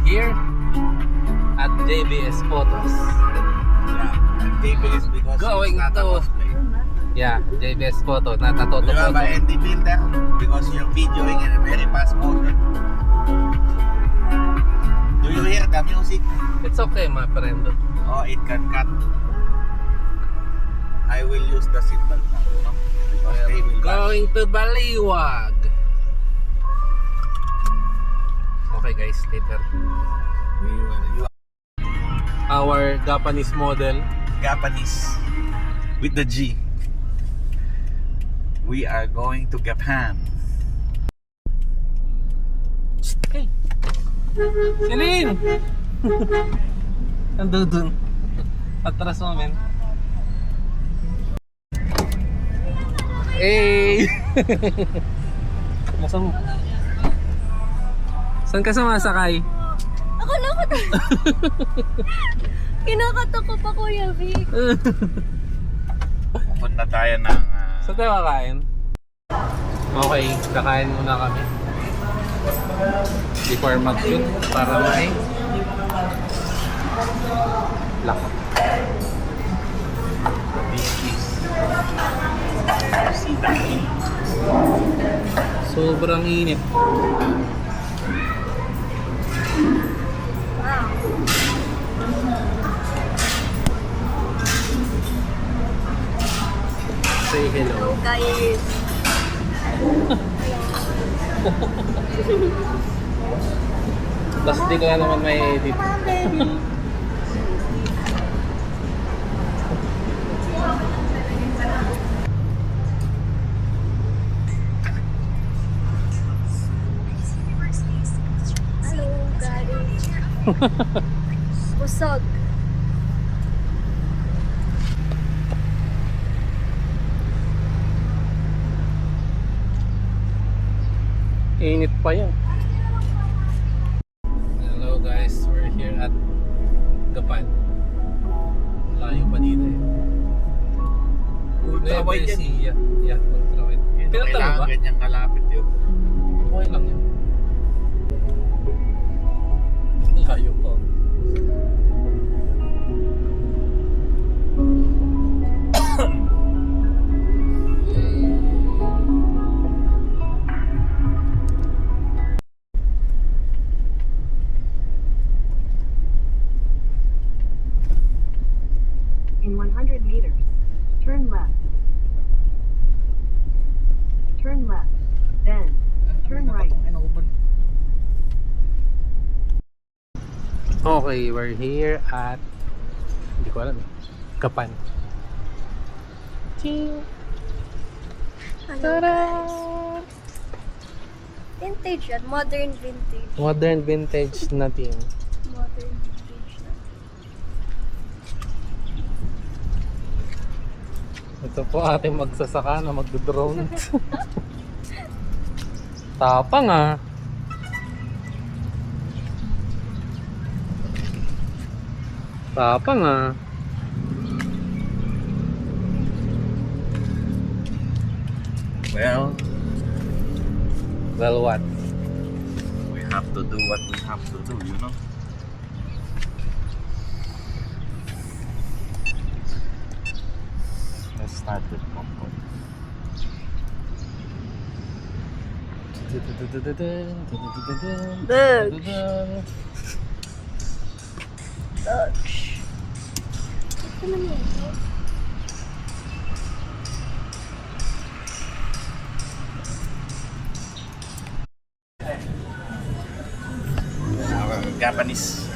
here at JBS Photos. Yeah, JBS because Going it's not a to- cosplay. Yeah, JBS Photo. Natatoto You have photo. an ND filter because you're videoing in a very fast motion. Do you hear the music? It's okay, my friend. Oh, it can cut. I will use the seatbelt now, no? Because they will Going to Baliwag. Okay guys, later. We will. You Our Japanese model. Japanese with the G. We are going to Japan. Hey! Celine! Ando dun. Atras mo, men. Hey! Nasa mo? Saan ka sumasakay? Ako na ako. Kinakatakot pa, Kuya Vic. Pupunta tayo ng Saan tayo kakain? Okay, kakain muna kami. Before mag-shoot para may lakot. Sobrang init. Say hello. Guys. Tapos di ko na naman may edit. Hello, guys. Busog. Init pa yan. Hello guys, we're here at Gapan. Layo pa dito eh. Ultrawide yan. Ecija. Yeah, ultrawide. Pinunta mo ba? Kailangan ganyang kalapit yun. Okay lang yan. Layo pa. In 100 meters, turn left. Turn left, then turn right. Okay, we're here at hindi ko alam eh. Gapan. Ching! Hello, guys. Vintage yan. Modern vintage. Modern vintage na team. Modern vintage na. Ito po ating magsasaka na magdo-drone. Tapang ah. Tapang ah. Well, Well what? we have to do what we have to do, you know? Let's start with popcorn. Ouch. Ito naman yun. Our Japanese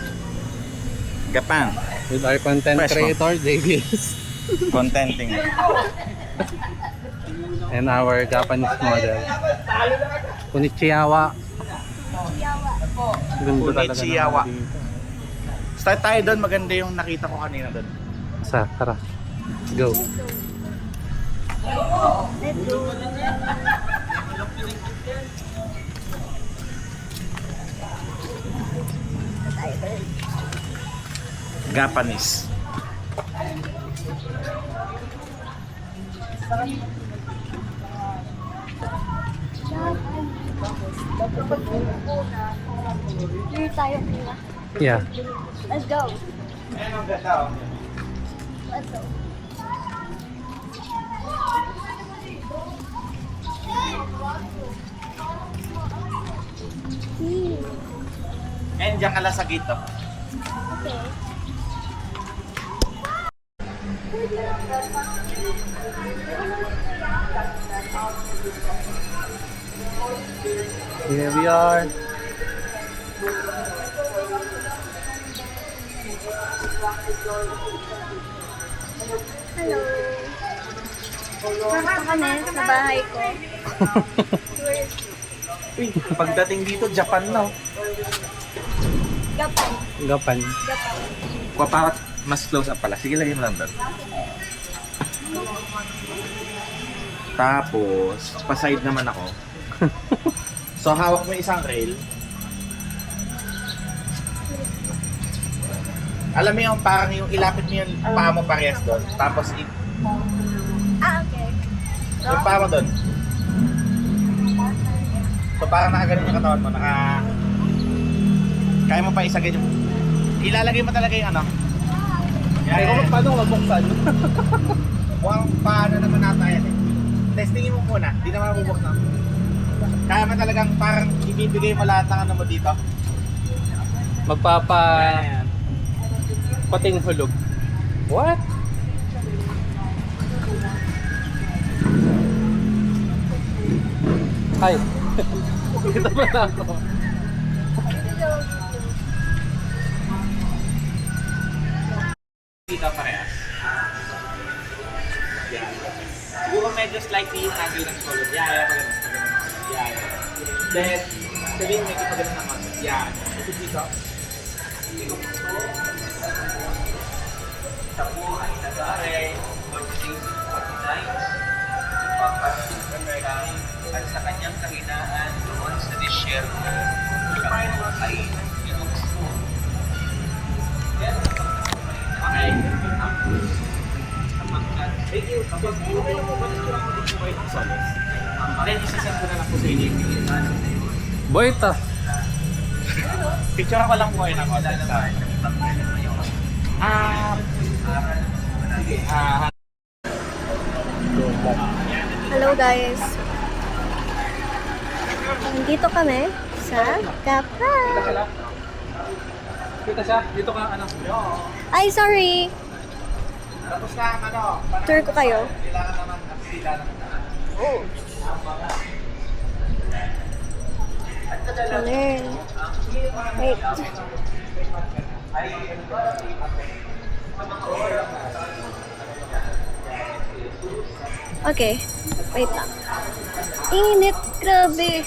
Japan With our content Fresh creator, JBS. contenting. And our Japanese model. Konnichiwa. Ganda talaga Konnichiwa. naman dito. Start tayo doon, maganda yung nakita ko kanina doon. Sa, tara. Go. Let's go. Japanese. Japan. Here tayo, Kuya. Yeah. Let's go. Ayan ang ganda, oh. Let's go. And diyan ka lang sa gate, oh. Okay. Here we are. Hello. Pupunta kami sa bahay ko. Uy, pagdating dito, Japan na, oh. Gapan. Gapan. Gapan. Para mas close up pala. Sige, lagyan mo lang doon. Tapos, pa-side naman ako. So, hawak mo isang rail. Alam mo yung parang yung ilapit mo yung paa mo parehas doon. Tapos, Ah, okay. yung paa mo doon. So, parang nakaganon yung katawan mo. Kaya mo pa isagay yung... Ilalagay mo talaga yung ano. Ay, kung paano mabuksan? Mukhang paano naman nata yan eh. Testingin mo muna, di naman mabubok na. Kaya mo talagang parang ibibigay mo lahat ng ano mo dito. Magpapa... Ayan. Pating hulog. What? Hi. Kita mo na ako. Dito parehas. Yan. Siguro medyo slightly yung angle ng shoulder. Yan. Then, sabihin medyo pagano naman. Yan. Ito dito. Ito po ay nag-aaray. At sa kanyang kahinaan doon sa disyerto, siya po ay pinukso. Okay. Thank you. Kapag okay lang po ba nito lang po dito kayo ng solos? Then, isasend ko na lang po sa inyo yung video. Boy, ta. Picture ko lang po kayo ng content. Sige. Hello guys. Nandito kami sa Gapan. Kita siya. Dito ka, ano? Ay, sorry. Tapos na ang ano. Tour ko kayo. Kailangan naman. Sila naman. Oh. Learn. Wait. Okay. Wait lang. Init. Grabe.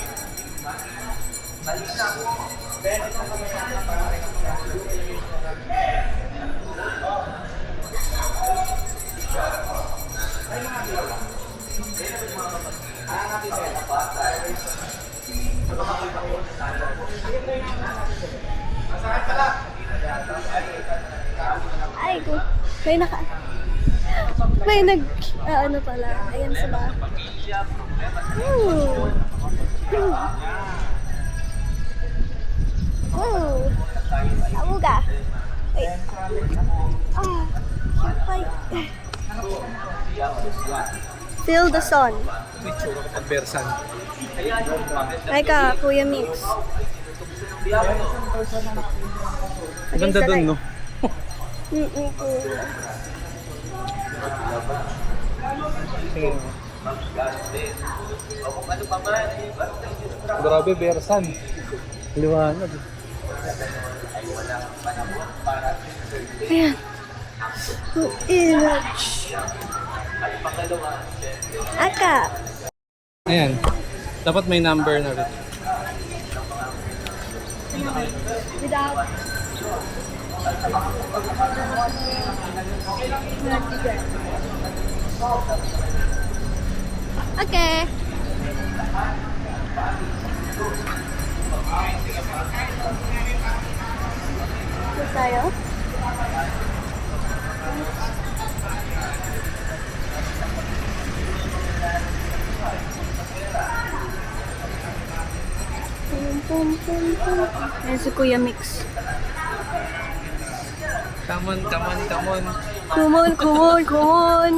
Ay, may nag, ano pala, ayan sila. Amuga. Wait. Feel the sun. Picture ko pagbersan. Ay ka, Kuya Mix. Ganda dun, no? Grabe, bersan. Liwanag. Ayan. Inat. Aka. Ayan. Dapat may number na rin. Without. Okay. Ito tayo. Ayan si Kuya Mix. Come on, come on, come on. Kumon, kumon, kumon.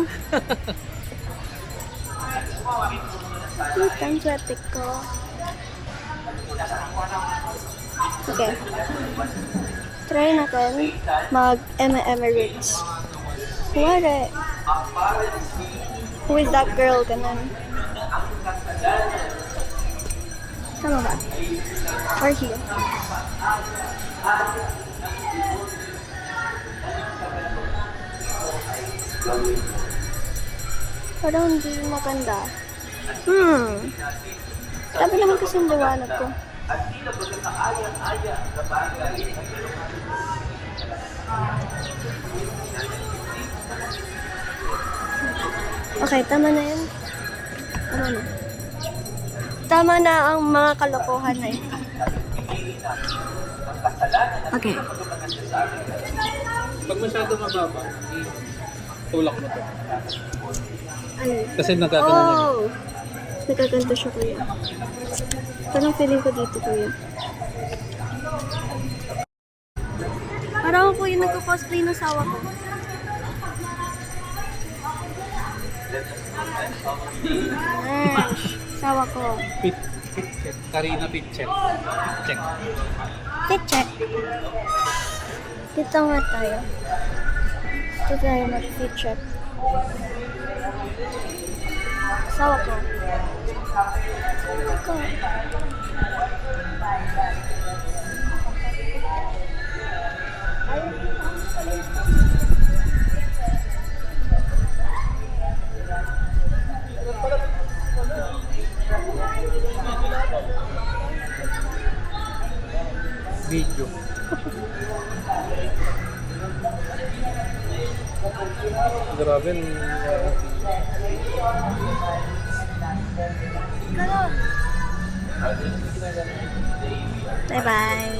Wait, ang swerte ko. Okay. Try natin mag-Emirates. Kuwari. Who is that girl? Ganun. Tama ba? Or here? Parang hindi maganda. Sabi naman kasi yung liwanag ko. Okay, tama na yan. Tama na. Tama na ang mga kalokohan na ito. Okay. Pag masyado mababa, tulak mo to. Ano? Kasi nagkakaroon yun. Oh! Nagkaganto siya, kuya. Parang feeling ko dito, kuya. Parang ako yung nagko-cosplay ng sawa ko. Sawa ko. Pit check. Karina pit check. Check. Check. Dito nga tayo. Dito tayo mag-fit check. Sawa ko. Ikaw. Video. Grabe. Bye-bye.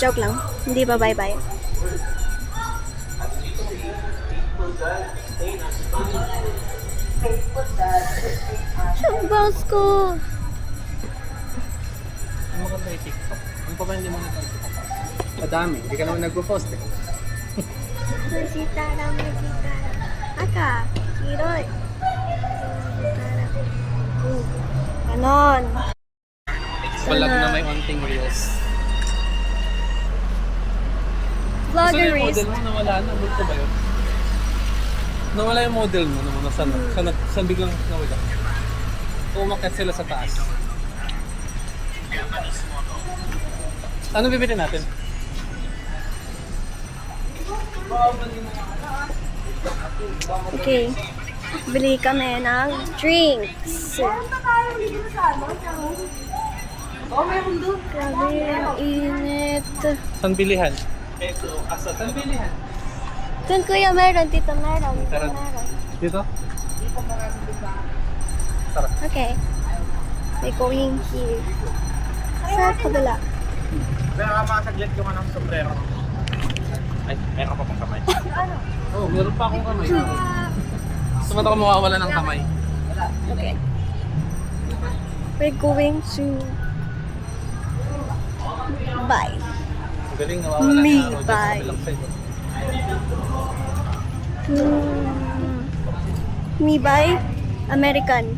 Joke lang. Hindi ba bye-bye? Siyang boss ko. Ano maganda yung TikTok? Ano pa ba hindi mo nag-TikTok? Madami. Hindi ka naman nagpo-post eh. Masitara. Aka. Kiroi. Ganon. Vlog na may onting reels. Gusto Vloggeries. yung model mo nawala na. Multo ba yun? Nawala yung model mo naman. Saan biglang nawala? Umakyat sila sa taas. Ano bibili natin? Okay. Bili kami ng drinks. Grabe, ang init. Saan bilihan? Saan bilihan? Doon kuya meron, dito meron. Dito Tara. meron. Dito? Okay. We're going here. Sa kabila. Pero makasaglit yung anong sombrero. Ay, meron pa pang kamay. Oh, meron pa akong kamay. Gusto mo ako mawawala ng kamay. Okay. We're going to buy. Ang galing nawawala Me, na ako dyan sa bye. kabilang side. Me buy American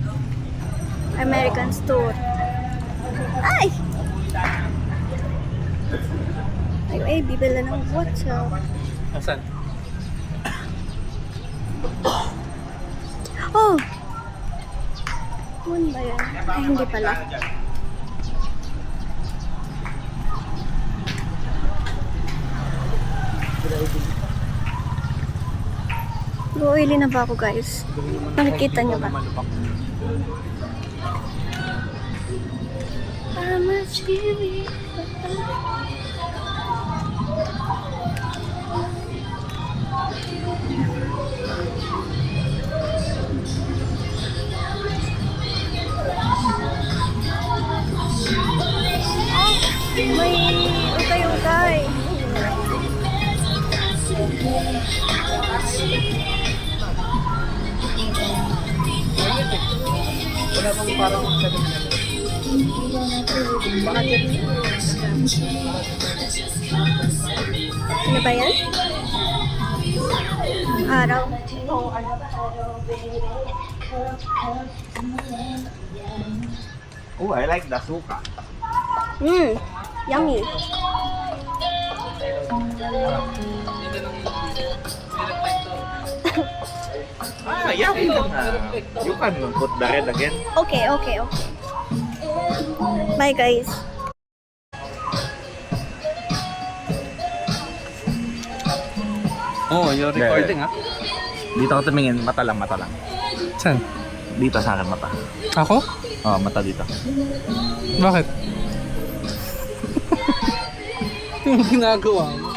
store. Ay! Ay, bibila ng water. Asan? Oh! Ano ba yan? Ay, hindi pala. Go-oily na ba ako, guys? Nakikita niyo ba? May ukay-ukay. Wala bang parang 7-Eleven? Ano ba yan? Araw. Oh, I like the suka. Yummy. Yeah, you can put the red again. Okay. Bye, guys. Oh, you're recording ah? Dito ka tumingin, mata lang. Saan? Dito sa akin mata. Ako? Oh, mata dito. Bakit? Yung ginagawa mo.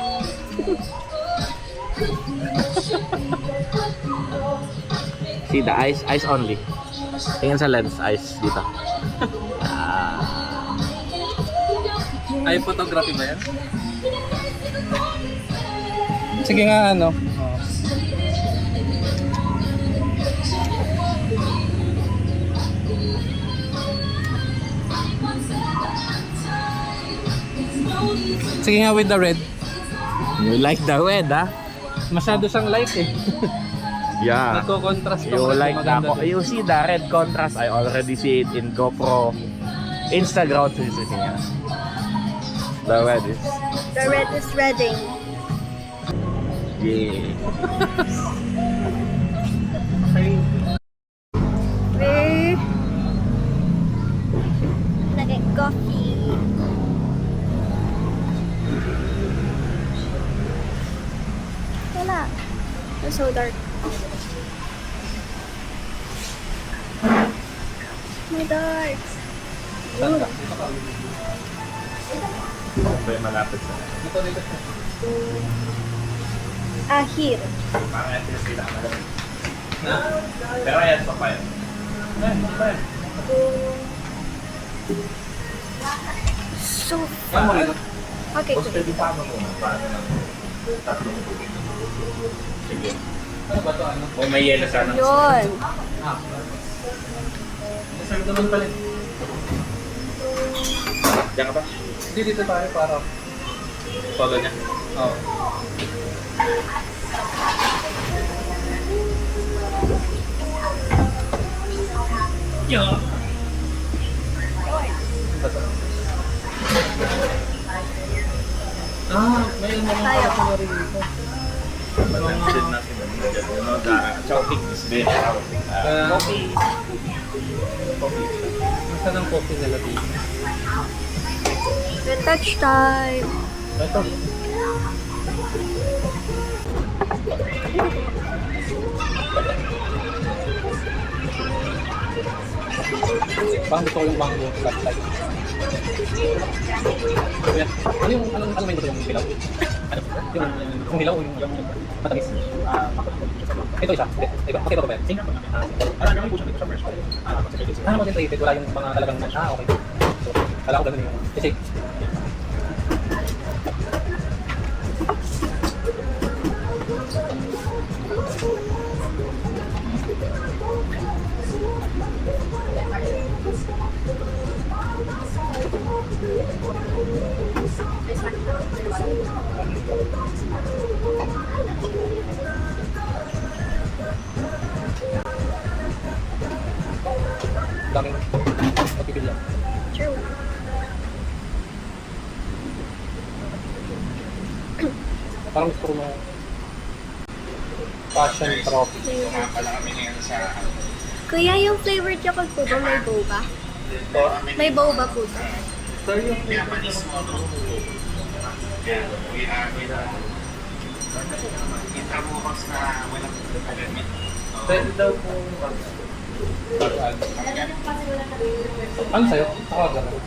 See the eyes only. Tingin sa lens, eyes dito. Ay, photography ba yan? Sige nga, ano? Oh. Sige nga with the red. You like the red, ah? Masyado siyang light eh. Yeah. Nagko-contrast You like the, you see the red contrast. I already see it in GoPro, Instagram. The red is. The red is redding. Yeah. We're nag-coffee. Wala. It's so dark. My dark. Okay, malapit sa. Ahir. Parang ito yung pinakamalapit. Pero ayan, pa pa yan. So Ano far. rin? Okay, Tapos good. pwede pa mo paano ng tatlong tubig. Sige. Ano ba ito? Ano? O may yelo sana. Yun. Ah. Nasaan naman pala? Diyan ka ba? Hindi dito tayo para. Polo niya. Oo. Yeah. May mga Tayo. pala rito. Din natin. You know, the choking is very out. Coffee. Saan ang coffee nila dito? Retouch time. Ito. Parang gusto ko yung mango flat type. Kuya, ano may gusto yung hilaw? Ano? Yung hilaw o yung matamis? Ito isa. Ito. Okay ba ito ba yan? Ano po siya dito sa first one? Concentrated. Wala yung mga talagang okay. So, kala ko ganun yung kasi daming magpipili yan. True. Parang gusto ko na passion trophy. Kuya, yung flavored chocolate po ba may boba? May boba po ba? Sir, yung pwede daw po ano sa'yo? Ako gano'n.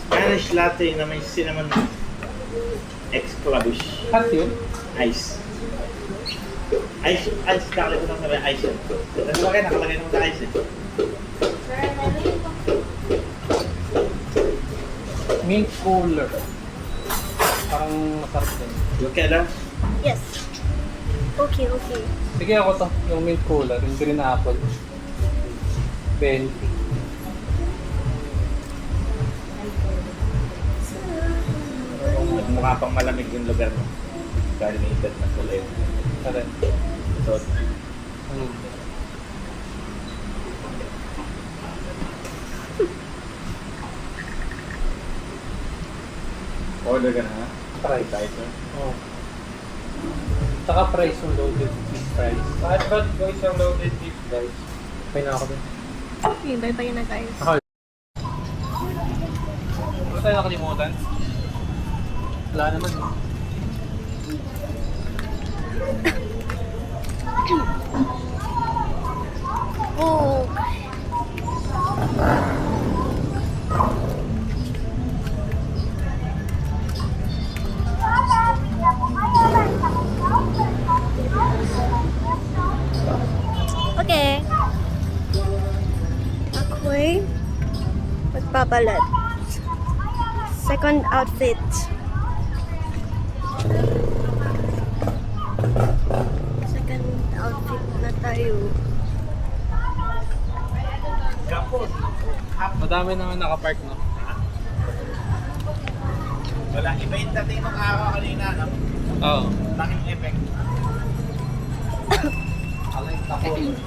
Spanish latte na may cinnamon exclavish. Hot yun? Ice. Ice, kakali ko lang na may ice yun. Kasi bakit nakalagay naman sa ice eh. Mint cooler. Parang masarap din. Okay na? Yes. Okay. Sige ako to, yung mint cooler, yung green apple. 20. Mukha pang malamig yung lugar mo. Carinated na kulay. Alin? So, Ano? order ka na ha? Price. Appetizer. Oh. Tsaka price yung loaded fish fries. Ba't boys yung loaded fish fries? May na ako dun. Hintay na guys. Ako. Ano tayo nakalimutan? Wala naman. Oh. Okay. Ako'y magpapalat. Second outfit. Second outfit na tayo. Kapos. Madami naman nakapark, no? Wala, iba yung dating ng araw kanina, no? Oo. Laking effect. Alay, tapos.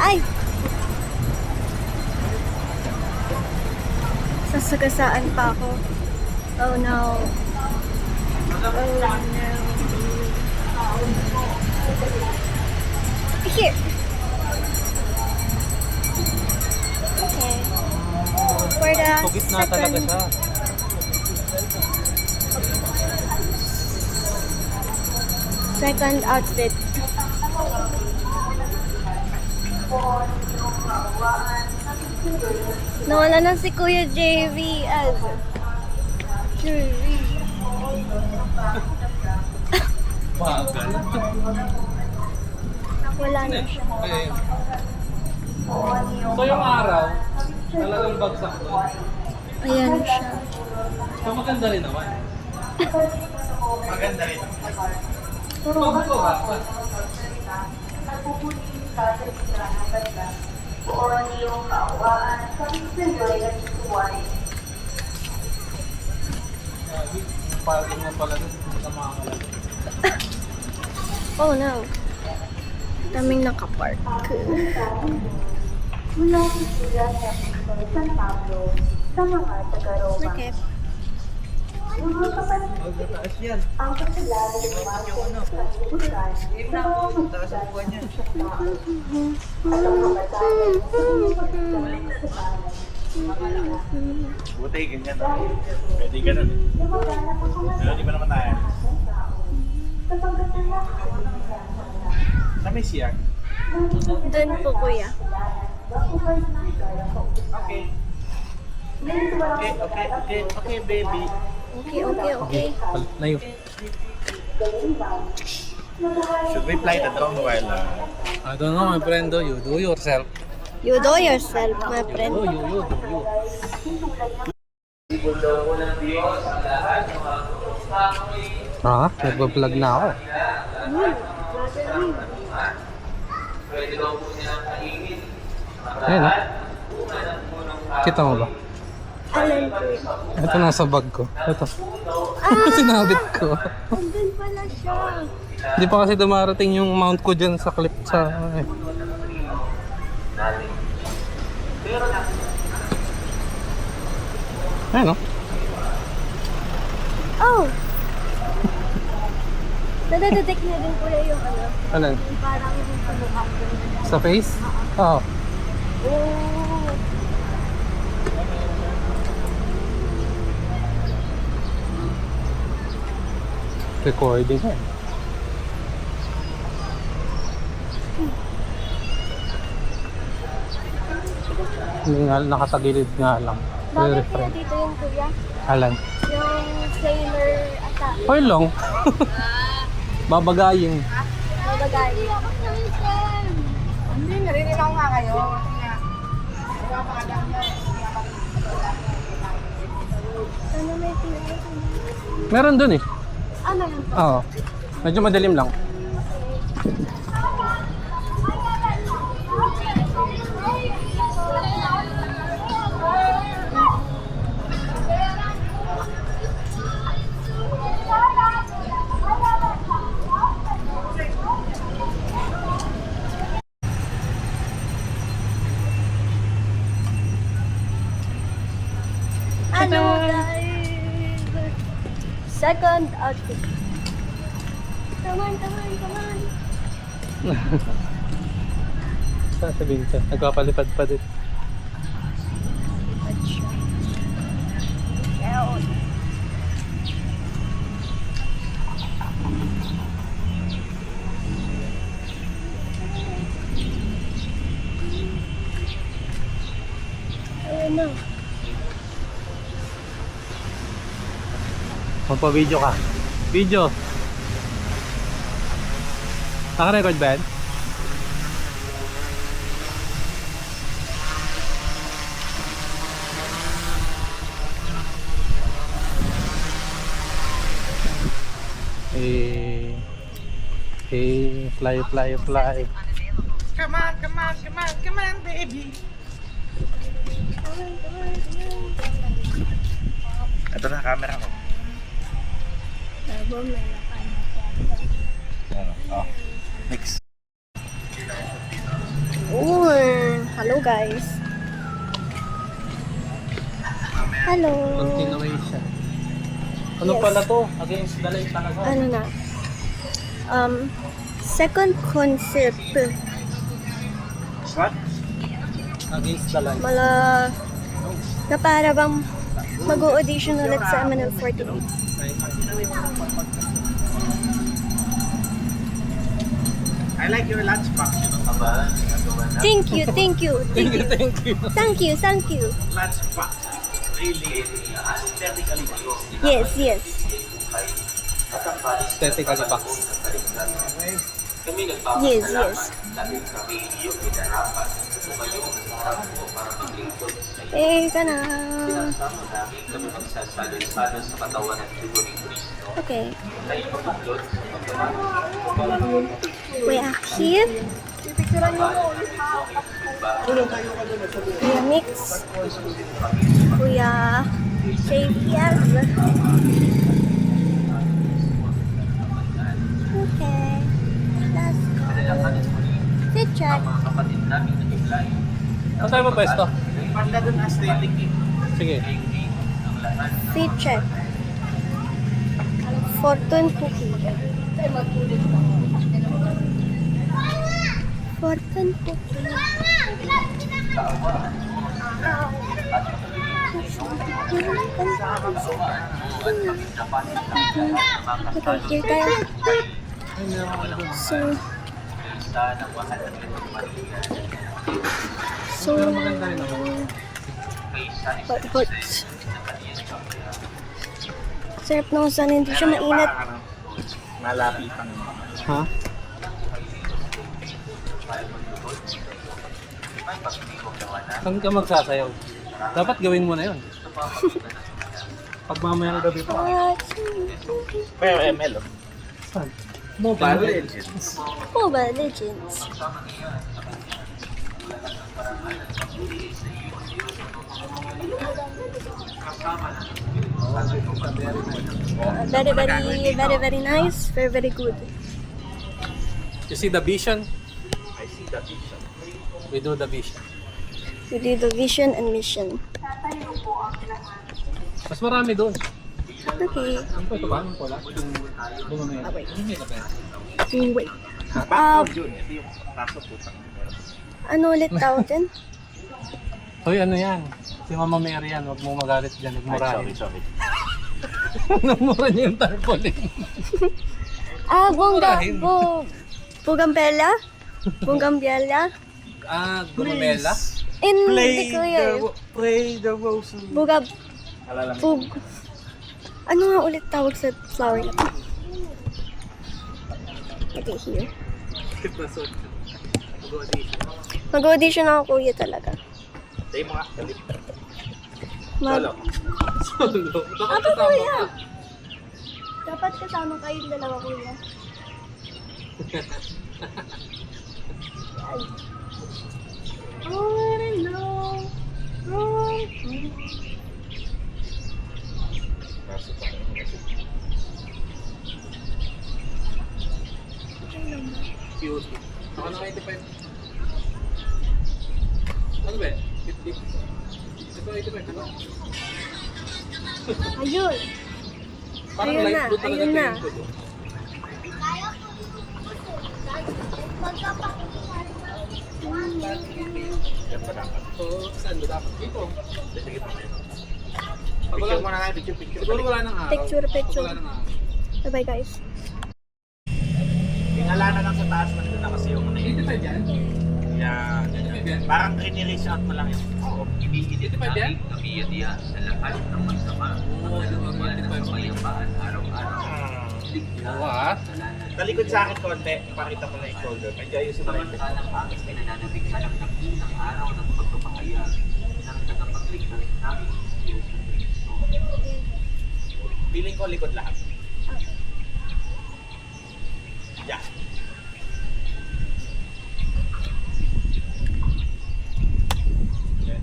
Ay! Sasagasaan pa ako. Oh no. Oh no. Here. Okay. For the Tugit na talaga second, siya. second outfit. Nawala na si Kuya JV as JV. Bagal. Wala na siya. Okay. So yung araw, talagang bagsak doon. Ayan siya. So maganda rin naman. Maganda rin. Pagko ha. Parking mo pala doon sa mga kalagay. Oh no. Daming nakapark. Okay. Magkataas yan. Buti, ganyan. Pwede ganun. Pero di ba naman tayo? Sa may CR. Doon po kuya. Okay. Okay, baby. Okay. Na yun. Should we fly the drone while I don't know, my friend. You do yourself. You do yourself, my friend. You. Ha? Nagpa-vlog na ako. Ayun, kita mo ba? Alin po yun? Ito nasa bag ko. Ito. Sinabit ko. Andun pala siya. Hindi pa kasi dumarating yung mount ko dyan sa clip sa... Ayun, no? Oh! Nadadetect na din kuya yung ano. Alin? Yung parang yung pagmukha ko. Sa face? Oo. Oh! Recording eh. Hindi nga, nakatagilid nga lang. Bakit kaya Refrain. dito yung kuya? Alan. Yung sailor ata. Oy long. Babagayin. Mabagay. Hindi, naririnig ako nga kayo. Ano may pinag Meron dun eh. Ano yun? Oo. Medyo madilim lang. Hello guys! Second outfit. Come on, come on, come on. Sasabihin siya. Nagpapalipad pa din. Ayun na. Magpa-video ka. Video. Naka-record ba yan? Fly, fly, fly. Come on, come on, come on, come on, baby. Ito na, camera ko. Oh, mix. Oh, hello guys. Hello. Continuation. Ano Yes. pala to? Against the light talaga. Ano na? Second concept. What? Against the light. Na para bang mag-audition ulit sa MNL48. I like your lunchbox, you know. Thank you, thank you, thank you, Thank you. thank you, thank you. Lunchbox. Really aesthetically. Yes, yes. Aesthetically box. Yes, yes. Eh, ka na. Okay. We are here. Kuya Mix. Kuya JPS. Okay. Let's go. Fit check. Saan tayo magpwesto? Panda dun aesthetic eh. Sige. Fit check. Fortune cookie. Fortune cookie. Okay, here tayo. Hot. Sarap nung sana hindi siya mainit. Malapitan. Ha? Saan ka magsasayaw? Dapat gawin mo na yun. Pag mamayang gabi pa. Pero ML oh. Saan? Mobile Legends. Mobile Legends. Very nice. Very good. You see the vision? I see the vision. We do the vision. We do the vision and mission. Mas marami doon. Okay. Ano pa ito ba? Ano pala? Yung mamaya. Hindi ka pa. Wait. Background yun. Ito yung kaso putang. Ano ulit tawag din? Hoy, ano yan? Si Mama Mary yan. Huwag mo magalit dyan. Huwag mo rahin. Sorry. Namura niya yung tarpaulin. Bugambella? Bugambella? Gumamela? Hindi ko yun. Play the rose. Bugab... Alala mo. Bug... Ano nga ulit tawag sa flower na to? Okay, here. Mag-audition ako kuya talaga. Tayo mga galit. Mag... Solo. Ako kuya! Dapat kasama kayong dalawa, kuya. Oh, hello. Oh. Cute. Ako na 85. Ano ba? 50? Ito 85, ano? Ayun. Parang Ayun light na, blue talaga ayun ito na. yung blue. Yan ba dapat? So, saan ba dapat? Dito. Sige pa. Pag Picture wala, mo na nga, picture. siguro wala nang araw. Picture, picture. Pag wala nang araw. Bye-bye, guys. Tingala na lang sa taas, nandun na kasi yung 85 yan? yan. 85 yan? Parang rini-reach out mo lang yun. Oo. 85 yan? Kabiya-diya sa lahat ng masama Oo, at normal, ng 85. kapayapaan araw-araw. Oo ah. Talikod sa akin konti, pakita mo lang yung shoulder. Medyo ayusin mo lang yung Samantalang aking pinananabigyan ng dakilang araw ng pagpapahayag ng tagapagligtas namin si Diyos Kristo. feeling ko likod lahat. Yeah.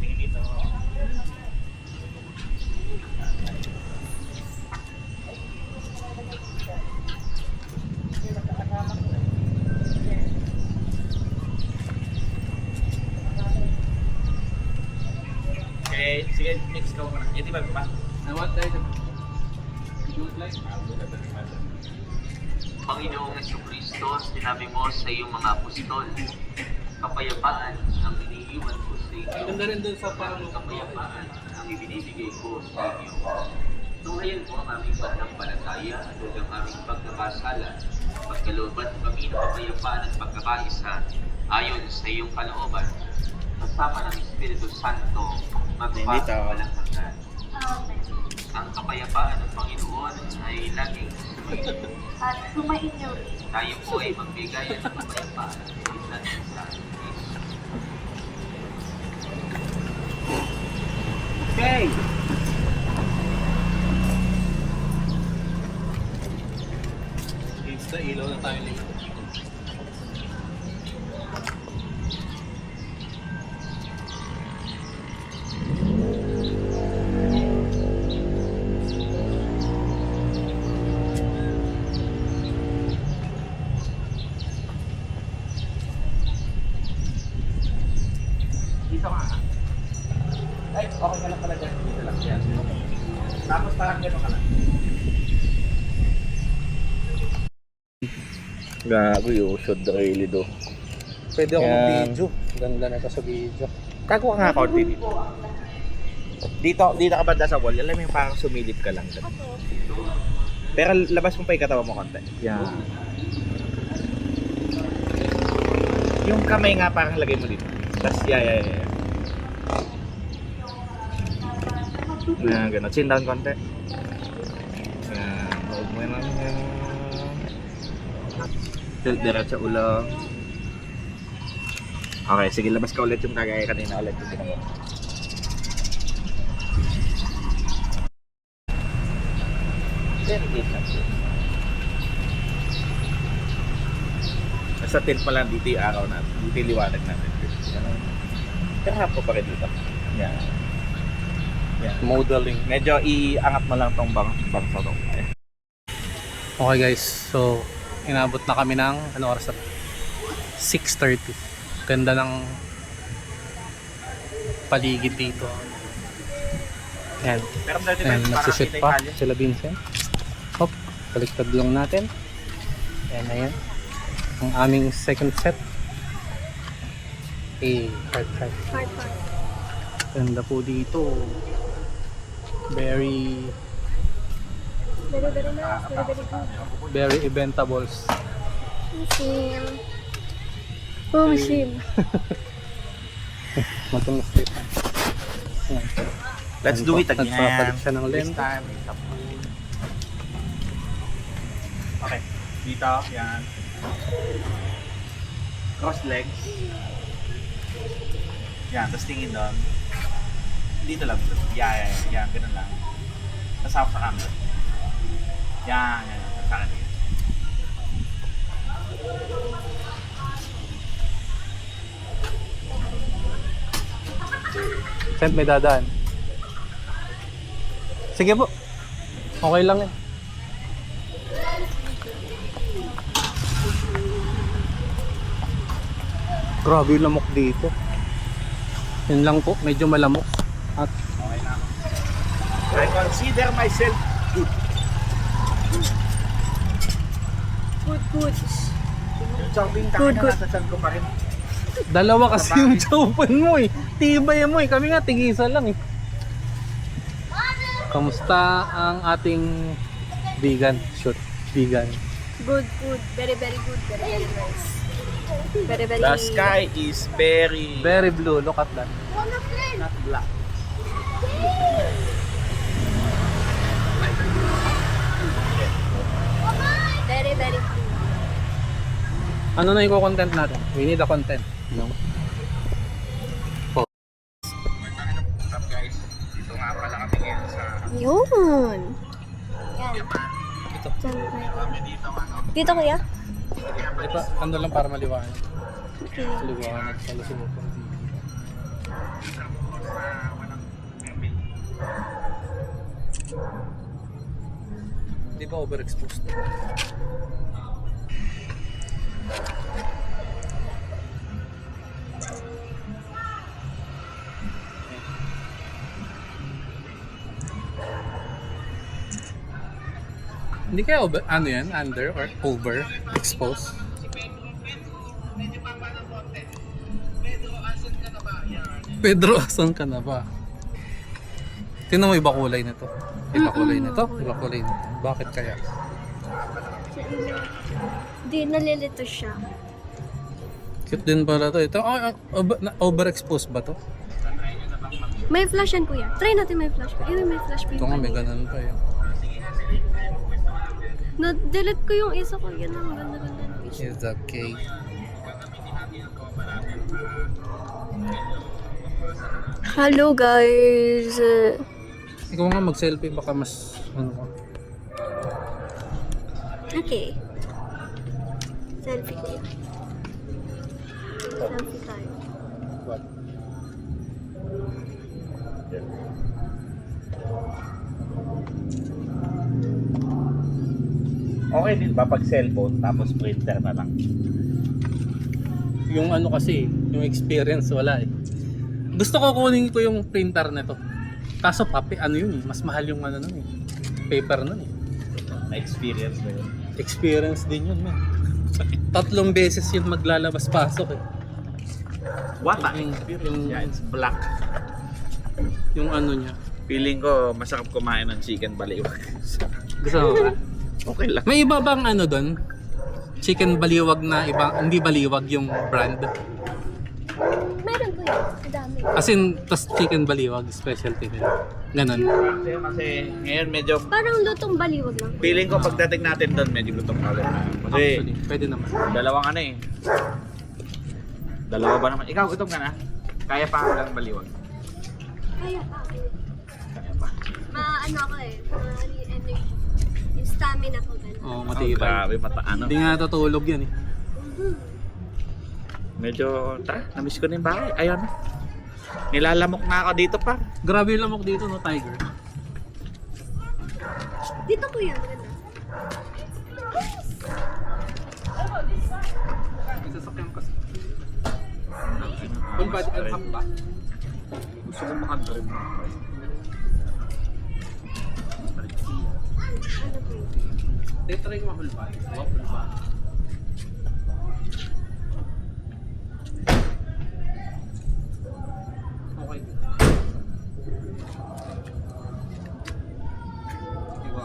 Tingin dito. Okay, sige, next go muna. Yan di ba ba? I want that. You don't like? Panginoong Jesucristo, sinabi mo sa iyong mga apostol, kapayapaan ang iniiwan ko sa inyo. Ganda rin dun sa parang Kapayapaan ang ibinibigay ko sa inyo. Tunghayan mo ang aming pananampalataya at huwag ang aming pagkakasala. Pagkalooban kami ng kapayapaan at pagkakaisa ayon sa iyong kalooban. Kasama ng Espiritu Santo, magpapasa Bendito. walang hanggan. Ang kapayapaan ng Panginoon ay laging sumainyo. At sumainyo rin. Tayo po ay magbigay ng kapayapaan sa isa't isa. Okay. It's the ilaw na tayo late. Dito nga. Ay, okay ka lang pala dyan. Dito lang yan. Tapos parang gano'n ka lang. Gago yung should really do. Pwede ako Yan. mag-video. Ganda na ito sa video. Tago ka nga konti dito. Dito ka banda sa wall. Alam mo yung parang sumilip ka lang. Dyan. Pero labas mo pa yung katawan mo konti. Yan. Yung kamay nga parang lagay mo dito. Tapos yeah. Yan, gano'n. Chin down konti. Yan. Huwag mo lang yan. Tilt diretso ulo. Okay, sige, labas ka ulit yung kagaya kanina ulit yung ginawa. Nasa tilt pa lang dito yung araw natin. Dito yung liwanag natin. Pero hapon pa rin dito. Yan. Yan. Modeling. Medyo iangat mo lang tong bang sa to. Okay guys, so inabot na kami ng ano oras na? 6:30. Ganda ng paligid dito. Ayan. Pero dati Ayan, parang nagsishoot kita yung pa kalye. sila Vincent. Hop, baliktad lang natin. Ayan. Ang aming second set. Hard. Hard. Ganda po dito. Very Very nice. Very good. very eventables. Sim. Oh, sim. Matong straight. Ayan. Let's do it again. Nagpapalit siya ng This lens. time, okay. Dito, yan. Cross legs. Yan, tapos tingin doon. Dito lang. Yan. Ganun lang. Tapos hawak sa camera. Yan. Sa akin. Sent, may dadaan. Sige po. Okay lang eh. Grabe yung lamok dito. Yun lang po, medyo malamok. At Okay na. I consider myself good. Good. Yung chopping Good, taka good. na nasa tiyan ko pa rin. dalawa kasi yung chowpan mo eh. Tibay mo eh. Kami nga tigisa lang eh. Kamusta ang ating vegan shoot? Vegan. Good. Very good. Very nice. Very. The sky is very Very blue. Look at that. not black. Very blue. Ano na yung content natin? We need a content. No? Up guys, dito nga pala kami ngayon sa Yun. Yan. Ito. kami dito ano. Dito kuya? Ito, ano lang para maliwanag. Okay. Maliwanag pala sa mukha. Di ba overexposed? Hindi kaya over, ano yan? Under or over exposed? Pedro, asan ka na ba? Tingnan mo iba kulay nito. Iba kulay nito? Iba kulay nito. Bakit kaya? Di, nalilito siya. Cute din pala to. Ito, overexposed ba to? May flash yan kuya. Try natin may flash. Ayun, may flash pa Ito nga, may ganun pa yun. Na-delete ko yung isa ko. Yan ang ganda-ganda ng isa. It's okay. Hello guys. Ikaw nga mag-selfie, baka mas ano ka. Okay. Selfie tayo. Selfie tayo. What? Okay din ba pag cellphone tapos printer na lang? Yung ano kasi, yung experience wala eh. Gusto ko kunin ko yung printer nito. Kaso papi, ano yun eh, mas mahal yung ano nun eh. Paper nun eh. Na-experience mo yun? Experience din yun man. 3 beses yun maglalabas-pasok eh. What a Yung- experience? yung- Yeah, it's black. Yung ano niya. Feeling ko masarap kumain ng chicken baliwag. Gusto mo ba? Okay lang. May iba bang ano doon? Chicken baliwag na iba, hindi baliwag yung brand. Meron kuya. Ang dami. As in, tas chicken baliwag, specialty nila. Ganon. Kasi ngayon medyo Parang lutong baliwag lang. feeling ko pagdating natin doon medyo gutom na ulit. Kasi Actually, pwede naman. dalawang ano eh. Dalawa ba naman? Ikaw gutom ka na? Kaya pa ako lang baliwag. Kaya pa. Kaya pa. Ano ako eh. Energy. Yung stamina ko ganun. Oo, Oh, matibay. grabe, mata ano. Hindi nga natutulog yan eh. Medyo, namiss ko na yung bahay. Ayun. Nilalamok na ako dito pa. Grabe yung lamok dito, no, tiger. Dito kuya. Maganda. May sasakyan kasi. Full body and half ba? Gusto ko makadrib. Ano po yun? Try ko ma-full body. Wow, full body. Okay. Iba.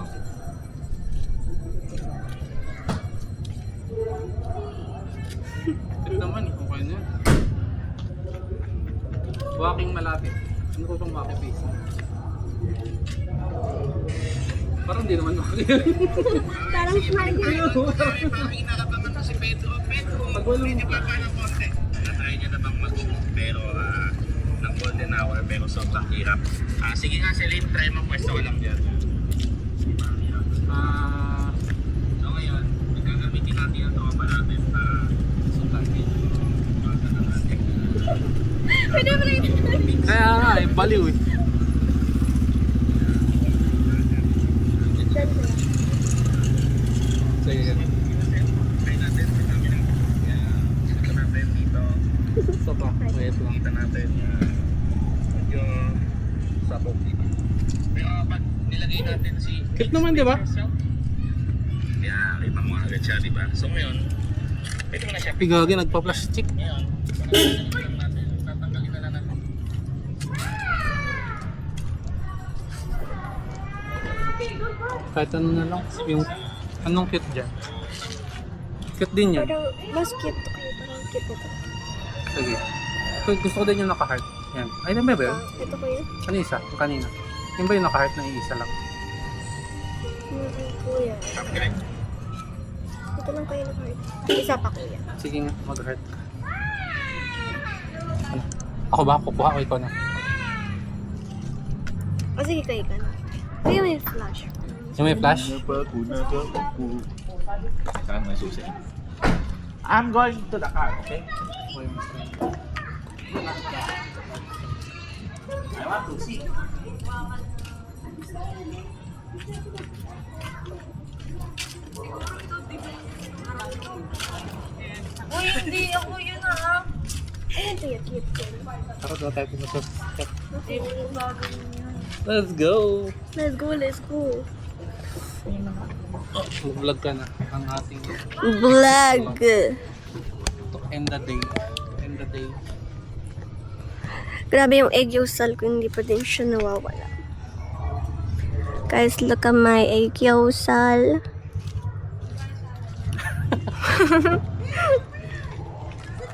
Ito naman, okay na. Walking malapit. Ano ko bang walking face? Parang di naman walking. Parang smile yun. Inalabangan na si Pedro. Pedro, Pag walang- pwede pa ng konti. Natry niya na bang mag-book pero ng golden hour pero sobrang hirap. Sige nga Celine, try mo pwesto ko lang dyan. Pwede ba rin? Kaya nga eh, baliw eh. Sige yan. Isa pa, wait lang. Kita natin yung sabog dito. Pero pag nilagay natin si... Cute naman, di ba? Yeah, kita mo agad siya, di ba? So ngayon, pwede mo na siya. Pigagi, nagpa-plastic. Ngayon, tatanggalin na lang natin. Kahit ano na lang. Yung, anong cute dyan? Cute din yan. Pero mas cute to kayo. Parang cute ito. Sige. Gusto ko din yung naka-heart. Yan. Ay, ano ba yun? Ito kuya. Ano isa? Yung kanina. Yung ba yung naka-heart na iisa lang? Kuya. Ito lang kayo na heart. Isa pa kuya. Sige nga, mag-heart ka. Ano? Ako ba? Kukuha o ikaw na? O sige kayo ka na. Kuya may flash. Yung may flash? Saan may susi? I'm going to the car, okay? I want to see. Uy, hindi ako yun ah. Ayun, kuya, cute. Takot na tayo pumunta sa step. Let's go! Let's go, let's go. Mag-vlog ka na ang ating Vlog. to end the day. End the day. Grabe yung egg yolk ko, hindi pa din siya nawawala. Guys, look at my egg yolk.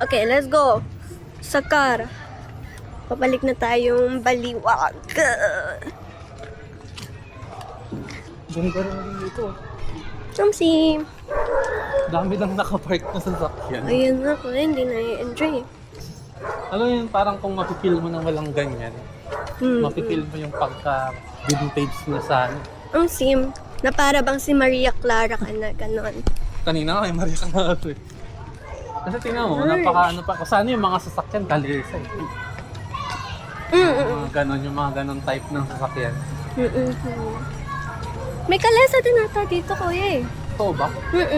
Okay, let's go. Sakar. Papalik na tayong baliwag. Ganda rin dito. Chumsi. Dami nang nakapark na sa sakyan. Ayun na ko, hindi na i-enjoy. Alam mo yun, parang kung mapipil mo nang walang ganyan, mapipil mo yung pagka-vintage na sa ano. Ang sim, na para bang si Maria Clara ka na ganon. Kanina kay Maria ka eh. Kasi tingnan mo, napaka ano pa. Sana yung mga sasakyan kalesa eh. Mga ganon, yung mga ganon type ng sasakyan. May kalesa din ata dito, kuya eh. Ito ba?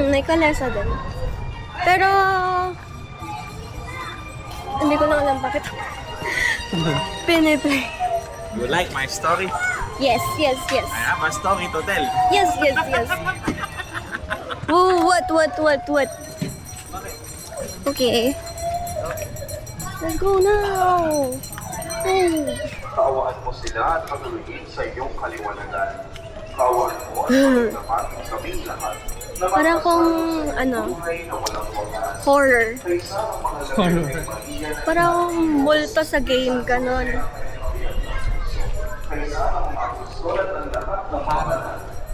May kalesa din. Pero, hindi ko na alam bakit piniplay. You like my story? Yes, yes, yes. I have a story to tell. Yes, yes, yes. Oh, what? Okay. Let's go now. Oh. Kaawaan mo sila at patuloyin sa iyong kaliwanagan. Kaawaan mo at naman kaming lahat. Parang kung, ano, Buhay na walang wakas. horror. Kaysa ang mga lamig ay maiyan Parang multo sa game, ganon. kaysa ang magsusulat ng lahat ng pangalan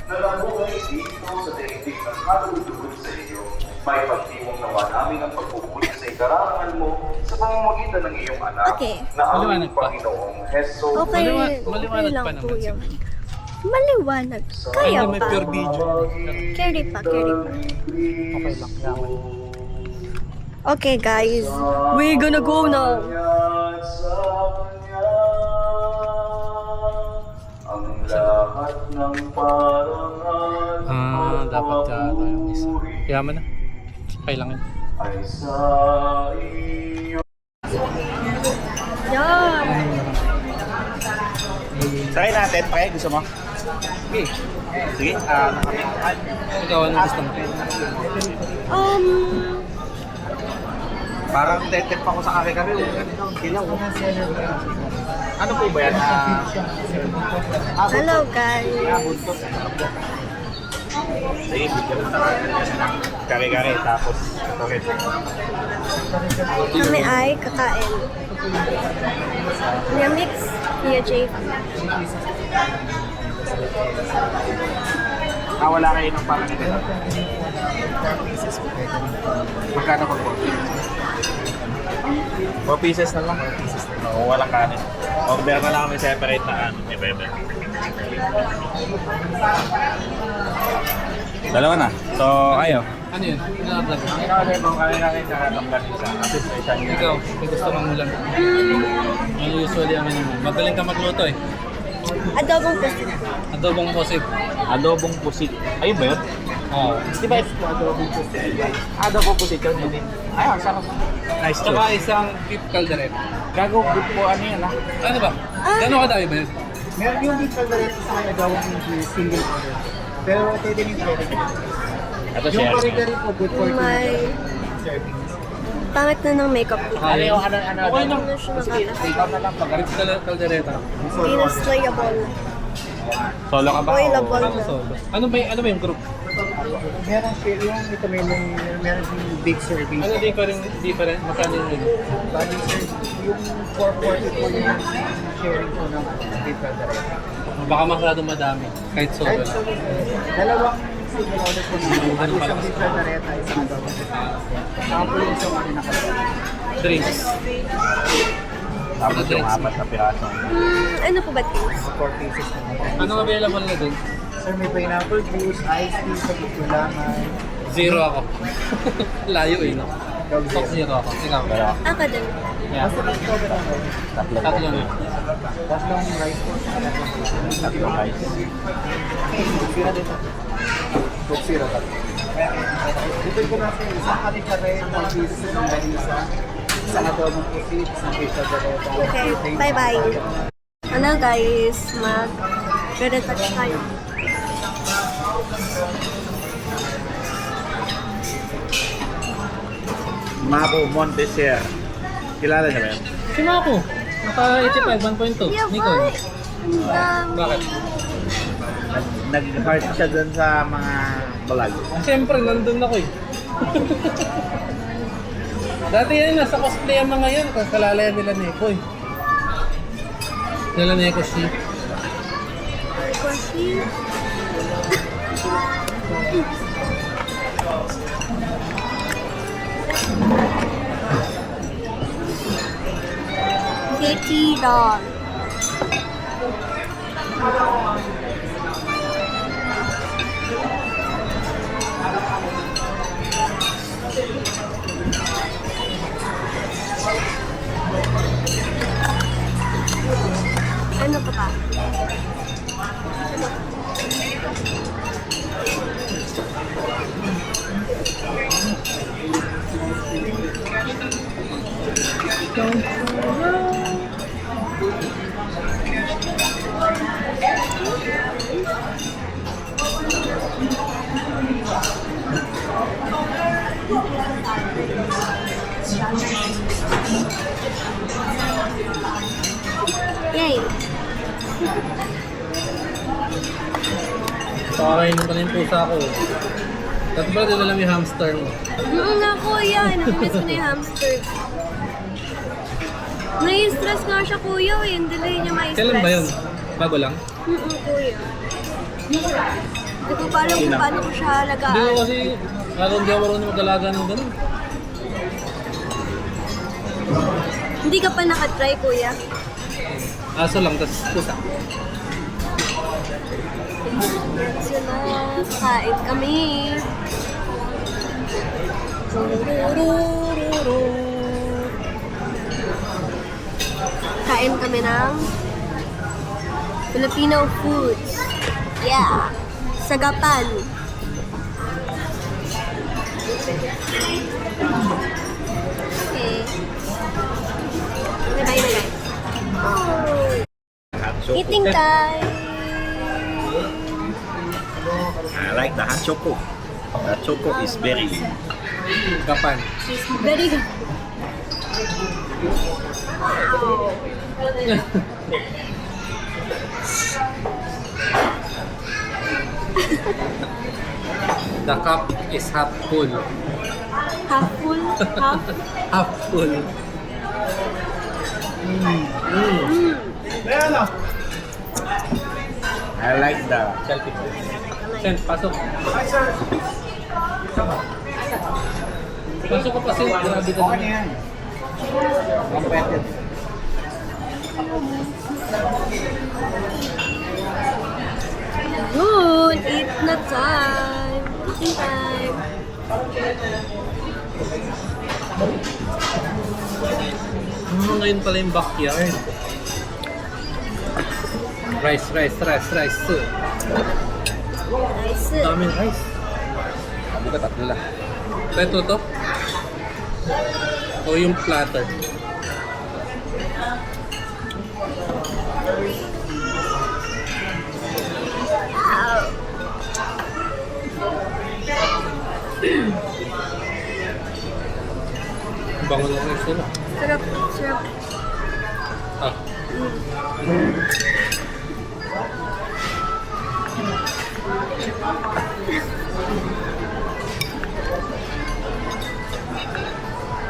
na namuhay dito sa daigdig ng kalulugan sa iyo. May pagdiwang nawa namin ang pagpupuli sa ikararangan mo sa pamamagitan ng iyong anak Okay. na ang Maliwanag pa. Panginoong Jesus. Okay, Maliwanag lang pa naman po siya. yun. Maliwanag. Kaya May pa. pure video. Carry pa, carry pa. Okay lang, yaman. Okay guys, we're gonna go now. Ang lahat ng parangal Dapat ka yung isa. Yaman na. Okay lang yun. ay sa iyo. Yan. Try natin, pre. Gusto mo? Okay. Sige. Ikaw, anong gusto mo? Parang tetep ako sa kare-kare. Ganito, kilaw. Ano po ba yan? Hello guys. Buntot. Sige, bigyan mo kare-kare. Tapos, ito rin. Kami ay kakain. Mix, Kuya Jay. Wala kayo ng parang ito. Magkano pag 4 pieces na lang. 4 pieces na lang. Oo, walang kanin. Order na lang kami separate na ano. Iba-iba. Dalawa na. So, ayaw. Ano yun? Ina-vlog. Ang in-order mo kami namin na longganisa. Kasi special niya. Ikaw, may gusto kang ulam. Ano usually ang ano mo? Magaling ka magluto eh. Adobong pusit. Adobong posip. Adobong pusit. Ayun ba yun? Oo. Di ba ito adobong pusit? Adobong pusit yun. Hindi. Ayun, sarap. Nice Saka isang beef caldereta. Gago, good po ano yan ha. Ano ba? Gano'ng kadami ba yun? Meron yung beef caldereta sa kanya gawang yung single order. Pero pwede rin pwede. Ito Yung share. kari-kari po, good for May 2 servings. pangit na ng makeup ko. Ano yung ano? Okay lang. Ano siya nakaka- Ikaw na lang pag Beef caldereta. Hindi na slayable. Solo ka ba? Oilable Ako na. solo. Ano ba yung group? Meron siya, yung ito meron yung big serving. Ano different? Magkano yun? Bali sir, yung 440 po yung sharing po ng beef caldereta. Baka masyado madami. Kahit solo Kahit lang. so, dalawang single order po ng Ano pala? isang beef caldereta, isang adobo. Saka po yung isang ano nakalawa. Drinks. Tapos yung apat na piraso. Ano po ba ito? 4 pieces na naman. Ano available na dun? Sir, may pineapple juice, iced tea, sa gulaman. Zero ako. Layo eh, no? Coke Top zero. zero ako. Ikaw. Dalawa. Ako din. Yeah. Basta may cover ako. Tatlo na. Tatlong rice po. Tatlong rice. Coke zero dito. Coke zero tatlo. Dito ko na sir, isang kare-kare, mga pieces ng ganisa, isang adobong pusit, isang beef caldereta. Okay, bye-bye. Ano guys, mag-retouch tayo. Mako Montesir. Kilala niyo ba yun? Si Mako. Naka 85, 1.2. Yeah, Nikon. boy. Ang dami. Bakit? Nag-heart siya dun sa mga vlog. Siyempre, nandun ako eh. Dati yan, nasa cosplay ang mga yan. Kalalayan nila Neko eh. Nila Neko si. Coffee. Kitty doll. Ano pa ba? Yay! Pakakainin ko na yung pusa ko. Dati ba din alam yung hamster mo? Nga kuya, nakamiss ko na yung hamster. Nai-stress nga siya kuya eh, hindi niya ma-stress. Kailan ba yun? Bago lang? Kuya. Hindi ko pa alam kung paano ko siya Hindi alagaan. ko kasi, hindi ako marunong mag-alaga ng ganun. Hindi ka pa nakatry kuya. Aso lang, tas pusa. So na, kain kami. Kain kami ng Filipino foods. Yeah. Sagapan. Okay. Bye na guys. Oh. Eating time. I like the hot choco. The choco is very Kapan. Very good. The cup is half full. Half full, half. Half full. I like the Selfie. Sen, pasok. Pasok ko pa, Sen. Grabe ka Okay na naman. yan. Completed. Good, eat na time. Eating time. Ngayon pala yung backyard. Rice. Nice. Daming rice. Sabi ko, tatlo lang. Ito to? O yung platter? Wow. Bango ng rice nila. Sarap. Sarap. Ah.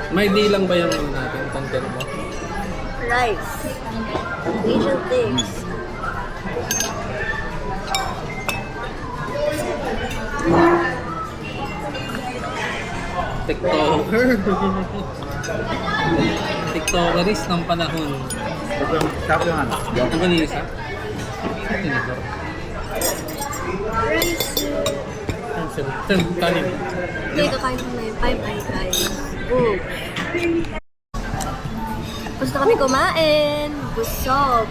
May di lang ba yung ano natin, content mo? Rice. Asian things. TikToker. TikTokeris ng panahon. Tapos yung ano? Ang ganisa. Tinidor. Rice. Kanin. Hindi, kakain ko na yun. Bye-bye, guys. Gusto kami kumain. Busog.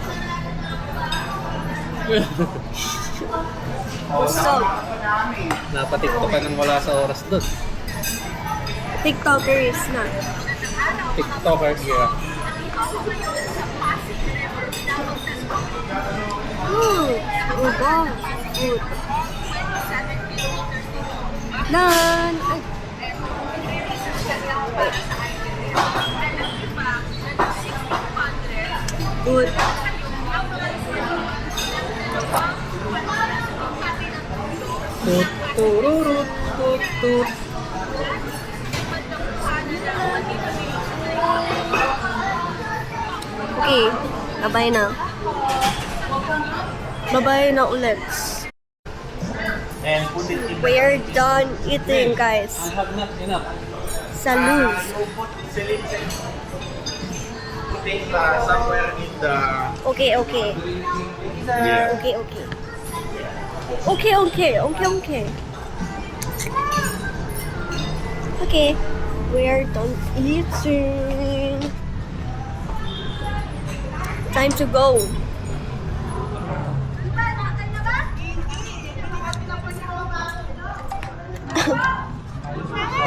Busog. Napatikto ka nang wala sa oras doon. TikTokers na. TikToker kaya. Oh gosh. Good. Done. Ay. Good. Tut-tururut, tut-tut. Okay. Bye-bye na. Bye-bye na ulit. We're done eating, guys. I have not enough. Salud. Somewhere in the... Okay. Okay. Okay, we're done eating. Time to go.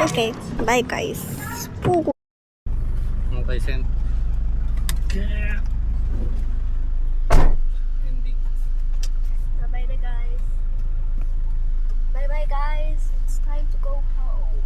Okay, bye guys. Pugo. Okay, send. Ending. Bye bye guys. Bye bye guys. It's time to go home.